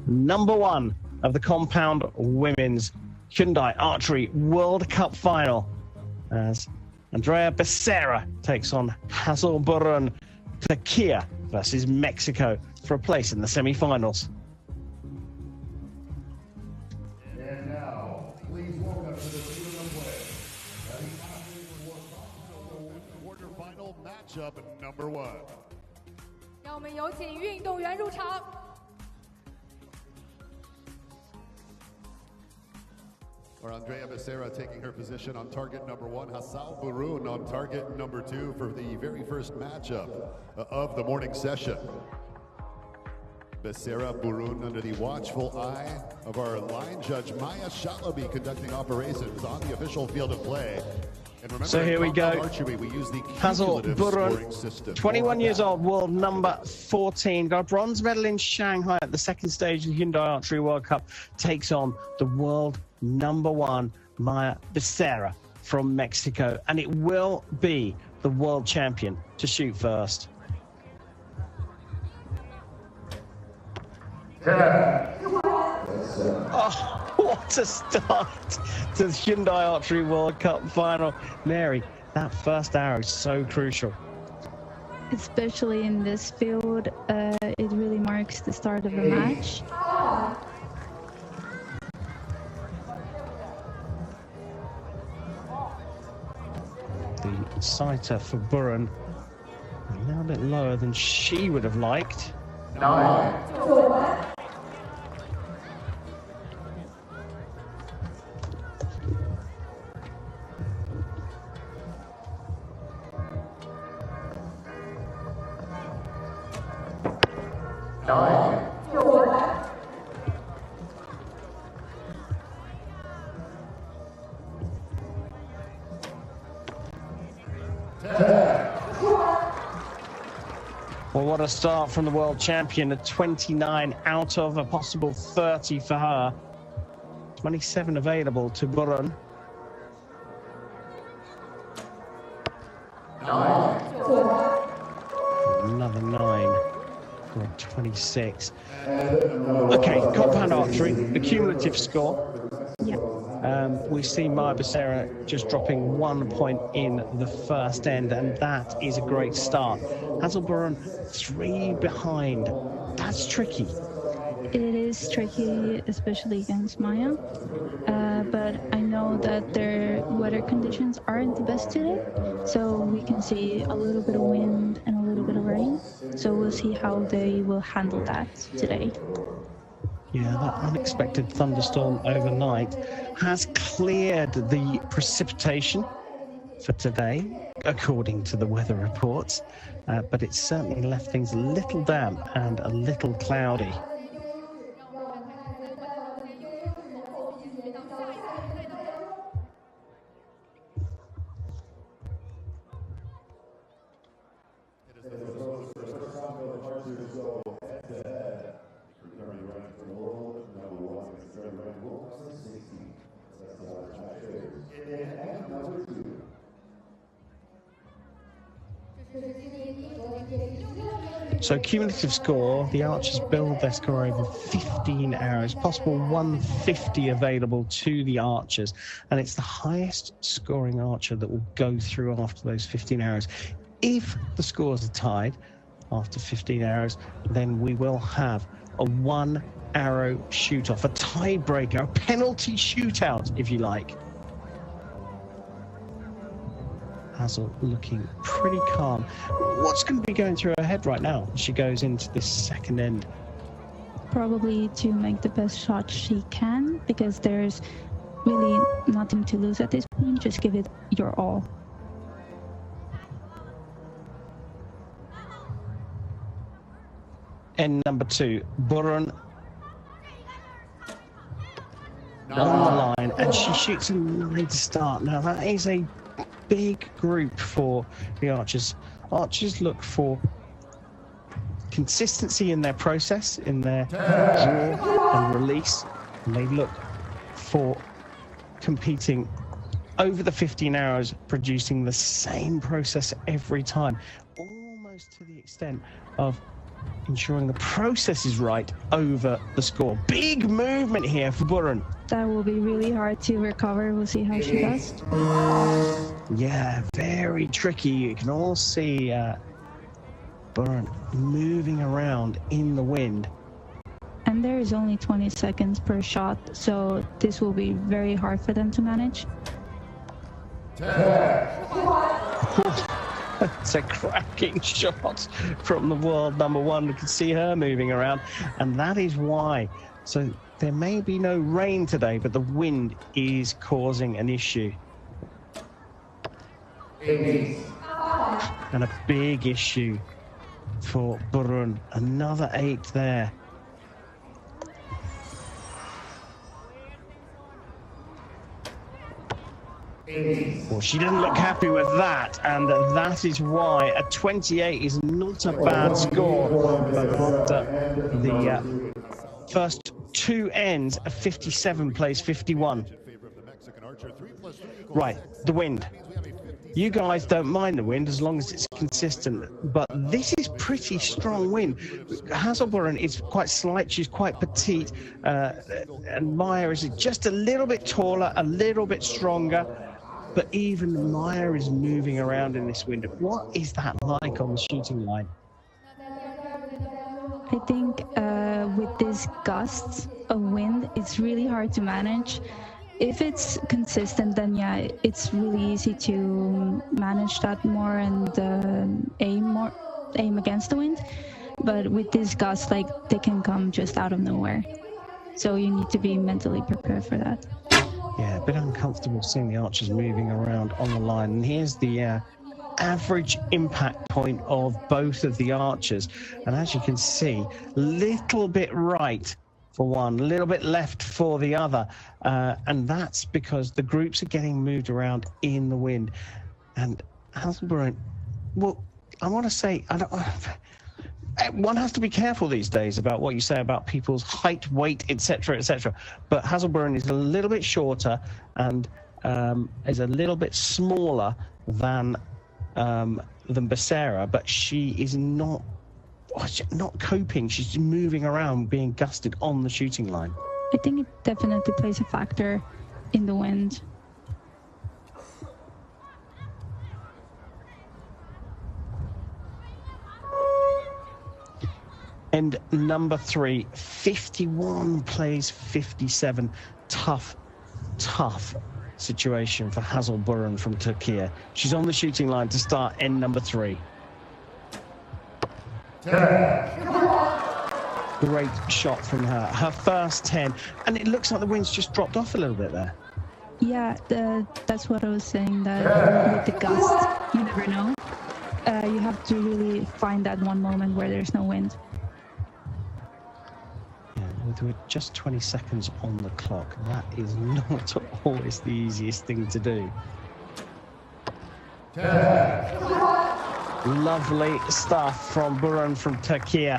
number one of the compound women's Hyundai Archery World Cup final as Andrea Becerra takes on Hazal Turkey versus Mexico for a place in the semi-finals. And now, please welcome to the quarterfinal matchup number one. 让我们有请运动员入场。For Andrea Becerra taking her position on target number one, Hazal Burun on target number two for the very first matchup of the morning session. Becerra Burun under the watchful eye of our line judge Maya Shalabi conducting operations on the official field of play. And remember, so here we go. Archery, we use the Hazal Burun, 21 years old, world number 14, got a bronze medal in Shanghai at the second stage of the Hyundai Archery World Cup, takes on the world number one, Maya Becerra from Mexico, and it will be the world champion to shoot first. Oh, what a start to the Hyundai Archery World Cup final. Mary, that first arrow is so crucial. Especially in this field, it really marks the start of the match. The sighter for Burun a little bit lower than she would have liked. Well, what a start from the world champion, a 29 out of a possible 30 for her. 27 available to Burun. Another 9 for 26. Okay, compound archery, the cumulative score. Yeah. We see Maya Becerra just dropping 1 point in the first end, and that is a great start. Hazal Burun 3 behind. That's tricky. It is tricky, especially against Maya. But I know that their weather conditions aren't the best today, so we can see a little bit of wind and a little bit of rain. So we'll see how they will handle that today. Yeah, that unexpected thunderstorm overnight has cleared the precipitation for today, according to the weather reports, but it's certainly left things a little damp and a little cloudy. So cumulative score, the archers build their score over 15 arrows, possible 150 available to the archers, and it's the highest scoring archer that will go through after those 15 arrows. If the scores are tied after 15 arrows, then we will have a 1 arrow shoot off, a tiebreaker, a penalty shootout, if you like. Hazal looking pretty calm. What's going to be going through her head right now as she goes into this second end? Probably to make the best shot she can, because there's really nothing to lose at this point. Just give it your all. End number 2, Burun on the line, and she shoots a 9 to start. Now that is a big group for the archers. Archers look for consistency in their process, in their draw and release, and they look for competing over the 15 hours, producing the same process every time, almost to the extent of ensuring the process is right over the score. Big movement here for Burun. That will be really hard to recover. We'll see how she does. Yeah, very tricky. You can all see Burun moving around in the wind. And there is only 20 seconds per shot, so this will be very hard for them to manage. It's a cracking shot from the world number one. You can see her moving around, and that is why. So there may be no rain today, but the wind is causing an issue. And a big issue for Burun. Another 8 there. Well, she didn't look happy with that, and that is why a 28 is not a bad score. But after the first 2 ends, a 57 plays 51. Right, the wind. You guys don't mind the wind as long as it's consistent, but this is pretty strong wind. Hazal Burun is quite slight, she's quite petite, and Maya is just a little bit taller, a little bit stronger. But even Maya is moving around in this wind. What is that like on the shooting line? I think with these gusts of wind, it's really hard to manage. If it's consistent, then yeah, it's really easy to manage that more and aim against the wind. But with these gusts, like, they can come just out of nowhere. So you need to be mentally prepared for that. Yeah, a bit uncomfortable seeing the archers moving around on the line. And here's the average impact point of both of the archers. And as you can see, little bit right for one, a little bit left for the other. And that's because the groups are getting moved around in the wind. And Hazal Burun, well, I want to say, one has to be careful these days about what you say about people's height, weight, etc., etc. But Hazal Burun is a little bit shorter and is a little bit smaller than Becerra, but she is not coping. She's moving around, being gusted on the shooting line. I think it definitely plays a factor in the wind. And number 3, 51 plays 57. Tough situation for Hazal Burun from Turkey. She's on the shooting line to start end number 3. Great shot from her. Her first 10. And it looks like the wind's just dropped off a little bit there. Yeah, that's what I was saying, that with the gust, you never know. You have to really find that one moment where there's no wind. With just 20 seconds on the clock, that is not always the easiest thing to do. Lovely stuff from Burun from Turkey.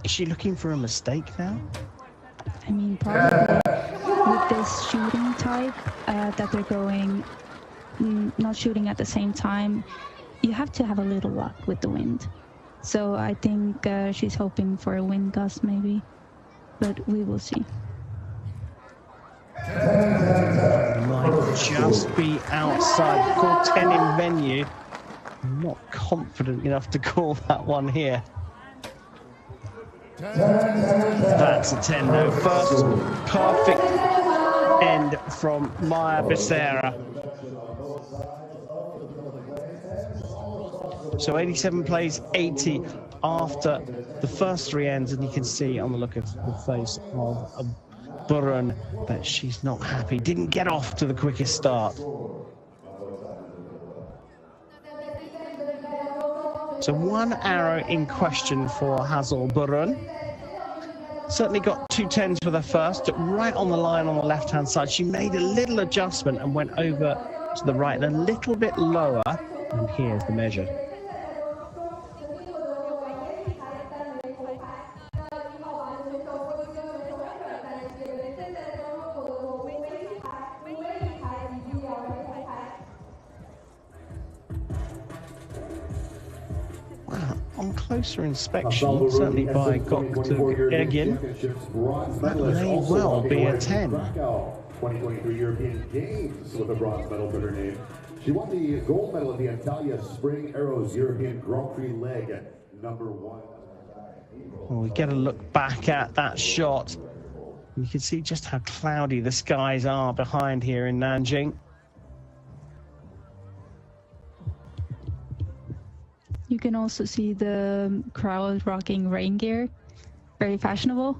Is she looking for a mistake now? I mean, probably with this shooting type that they're going, not shooting at the same time, you have to have a little luck with the wind. So I think she's hoping for a wind gust maybe, but we will see. Might just be outside. Call 10 in venue. I'm not confident enough to call that one here. That's a 10 though. First perfect end from Maya Becerra. So 87 plays 80 after the first 3 ends, and you can see on the look of the face of Burun that she's not happy. Didn't get off to the quickest start. So 1 arrow in question for Hazal Burun. Certainly got 2 10s with her first, right on the line on the left-hand side. She made a little adjustment and went over to the right, and a little bit lower. And here's the measure. closer inspection, certainly by Egin, that may well be a 10. 2023 European Games with a bronze medal to her name. She won the gold medal at the Antalya Spring Arrows European Grand Prix leg #1. Well, we get a look back at that shot. You can see just how cloudy the skies are behind here in Nanjing. You can also see the crowd rocking rain gear. Very fashionable.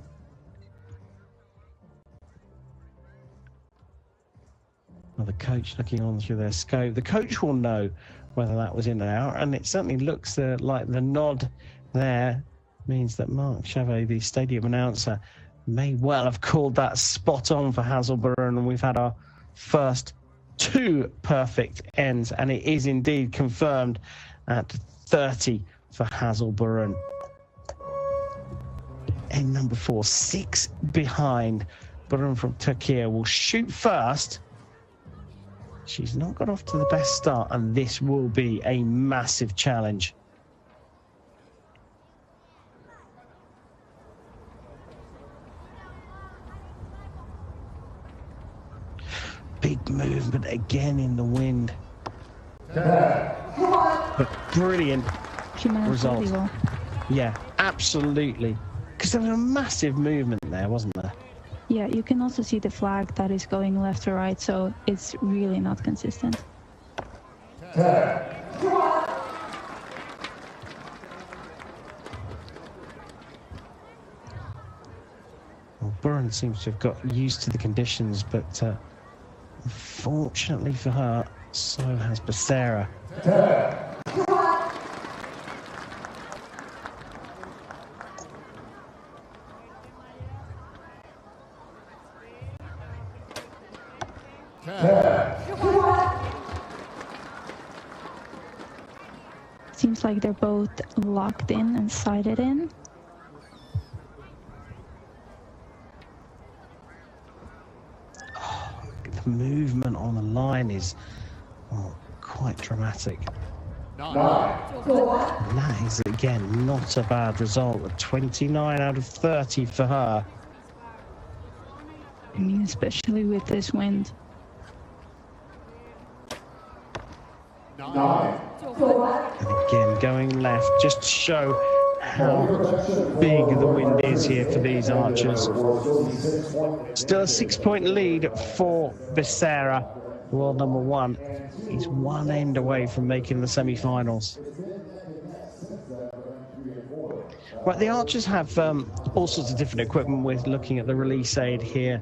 Well, the coach looking on through their scope. The coach will know whether that was in and out, and it certainly looks like the nod there means that Mark Chavez, the stadium announcer, may well have called that spot on for Hazal Burun, and we've had our first 2 perfect ends, and it is indeed confirmed at 30 for Hazal Burun. End number 4, 6 behind. Burun from Turkey will shoot first. She's not got off to the best start, and this will be a massive challenge. Big movement again in the wind. But brilliant result. Well. Yeah, absolutely. Because there was a massive movement there, wasn't there? Yeah, you can also see the flag that is going left to right, so it's really not consistent. Well, Burun seems to have got used to the conditions, but unfortunately for her, so has Becerra. Seems like they're both locked in and sighted in. Oh, the movement on the line is quite dramatic. And that is, again, not a bad result. A 29 out of 30 for her. I mean, especially with this wind. And again, going left, just to show how big the wind is here for these archers. Still a 6-point lead for Becerra, world number 1. He's 1 end away from making the semi-finals. Right, the archers have all sorts of different equipment. We're looking at the release aid here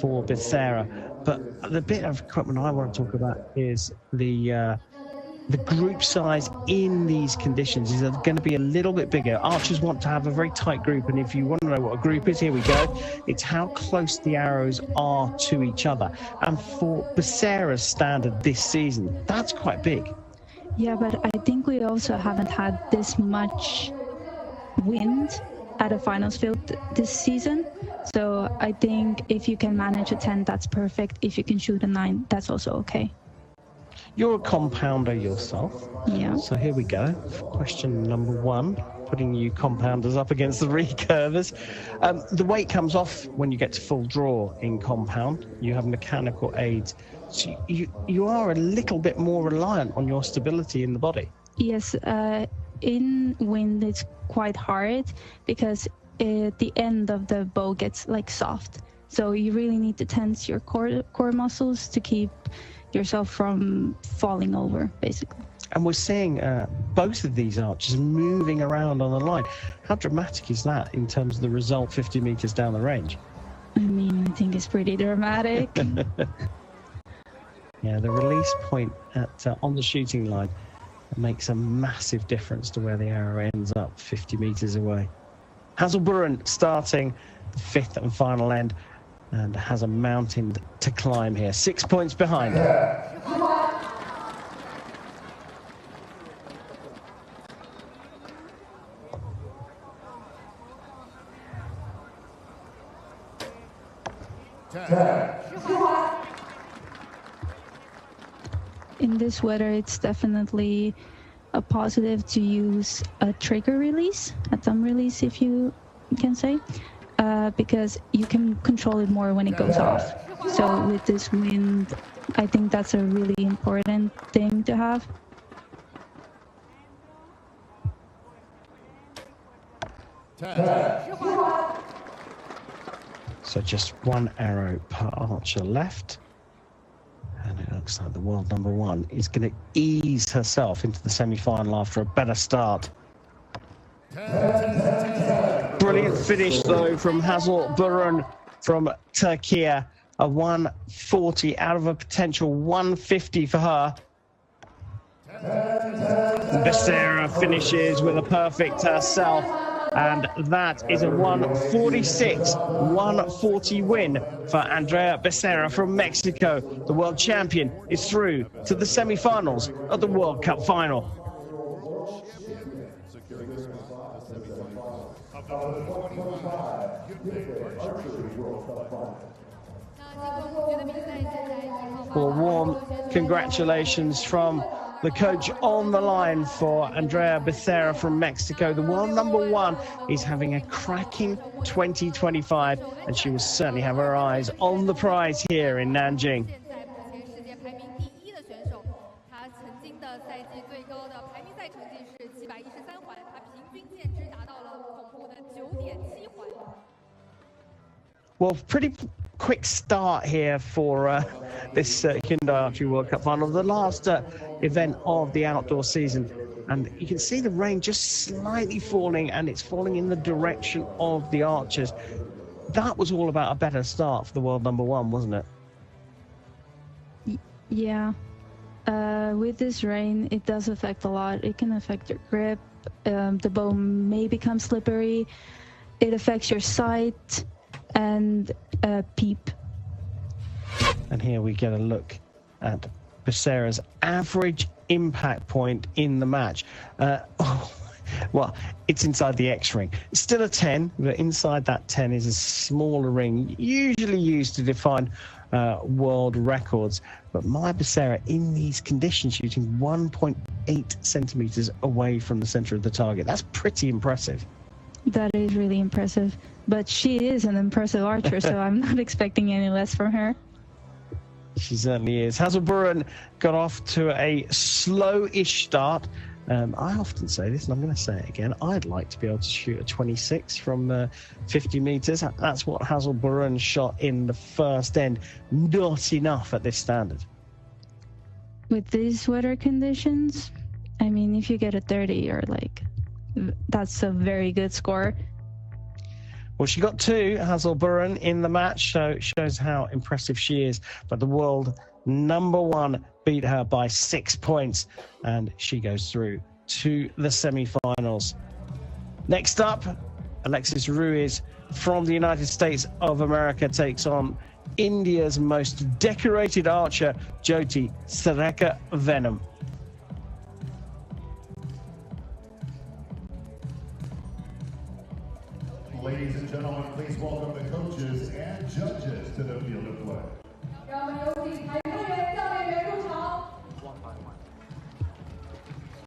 for Becerra, but the bit of equipment I want to talk about is the group size in these conditions is going to be a little bit bigger. Archers want to have a very tight group, and if you want to know what a group is, here we go. It's how close the arrows are to each other. And for Becerra's standard this season, that's quite big. Yeah, but I think we also haven't had this much wind at a finals field this season. So I think if you can manage a 10, that's perfect. If you can shoot a 9, that's also okay. You're a compounder yourself. Yeah. So here we go. Question number 1, putting you compounders up against the recurvers. The weight comes off when you get to full draw in compound. You have mechanical aids. So you are a little bit more reliant on your stability in the body. Yes, in wind it's quite hard because the end of the bow gets like soft. So you really need to tense your core muscles to keep yourself from falling over, basically. And we're seeing both of these archers moving around on the line. How dramatic is that in terms of the result 50 meters down the range? I mean, I think it's pretty dramatic. Yeah, the release point on the shooting line makes a massive difference to where the arrow ends up 50 meters away. Hazal Burun starting the 5th and final end and has a mountain to climb here. 6 points behind. In this weather, it's definitely a positive to use a trigger release, a thumb release, if you can say, because you can control it more when it goes off. So with this wind, I think that's a really important thing to have. So just one arrow per archer left. And it looks like the world number one is going to ease herself into the semi-final after a better start. Brilliant finish, though, from Hazal Burun from Turkey. A 140 out of a potential 150 for her. Becerra finishes with a perfect herself. And that is a 146-140 win for Andrea Becerra from Mexico. The world champion is through to the semi-finals of the World Cup final. Well, warm congratulations from the coach on the line for Andrea Becerra from Mexico. The world number one is having a cracking 2025, and she will certainly have her eyes on the prize here in Nanjing. Well, pretty quick start here for this Hyundai Archery World Cup final, the last event of the outdoor season. And you can see the rain just slightly falling, and it's falling in the direction of the archers. That was all about a better start for the world number one, wasn't it? Yeah. With this rain, it does affect a lot. It can affect your grip. The bow may become slippery. It affects your sight and peep. And here we get a look at Becerra's average impact point in the match. Well, it's inside the X ring. It's still a 10, but inside that 10 is a smaller ring, usually used to define world records. But Maya Becerra, in these conditions, shooting 1.8 centimeters away from the center of the target. That's pretty impressive. That is really impressive. But she is an impressive archer, so I'm not expecting any less from her. She certainly is. Hazal Burun got off to a slow-ish start. I often say this, and I'm going to say it again. I'd like to be able to shoot a 26 from 50 meters. That's what Hazal Burun shot in the first end. Not enough at this standard. With these weather conditions, I mean, if you get a 30, you're like, that's a very good score. Well, she got two, Hazal Burun, in the match, so it shows how impressive she is. But the world number one beat her by 6 points, and she goes through to the semi-finals. Next up, Alexis Ruiz from the United States of America takes on India's most decorated archer, Jyoti Sareka Venom. Ladies and gentlemen, please welcome the coaches and judges to the field of play.